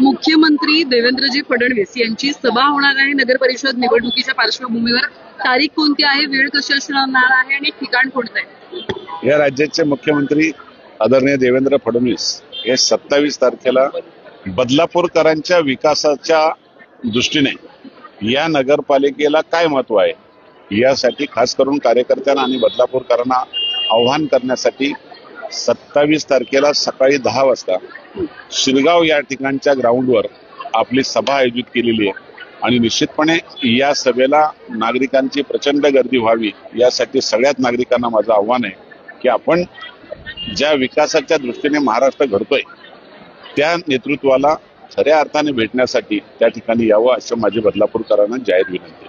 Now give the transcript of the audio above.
मुख्यमंत्री देवेंद्रजी फडणवीस यांची सभा होणार आहे नगर परिषद निवडणुकीच्या पार्श्वभूमीवर. तारीख कोणती आहे, वेळ कशी असणार आहे आणि ठिकाण कोणतं आहे? या राज्याचे मुख्यमंत्री आदरणीय देवेंद्र फडणवीस हे 27 तारखेला बदलापूरकरांच्या विकासाच्या दृष्टीने या नगरपालिकेला काय महत्व आहे यासाठी खास करून कार्यकर्त्यांना आणि बदलापूरकरांना आव्हान करण्यासाठी 27 तारखेला सकाळी 10 वाजता शिलगाव या ठिकाणच्या ग्राउंडवर आपली सभा आयोजित केलेली आहे आणि निश्चितपणे या सभेला नागरिकांची प्रचंड गर्दी व्हावी यासाठी सगळ्याच नागरिकांना माझं आव्हान आहे की आपण ज्या विकासाच्या दृष्टीने महाराष्ट्र घडतोय त्या नेतृत्वाला खऱ्या अर्थाने भेटण्यासाठी त्या ठिकाणी यावं असं माझी बदलापूरकरांना जाहीर विनंती.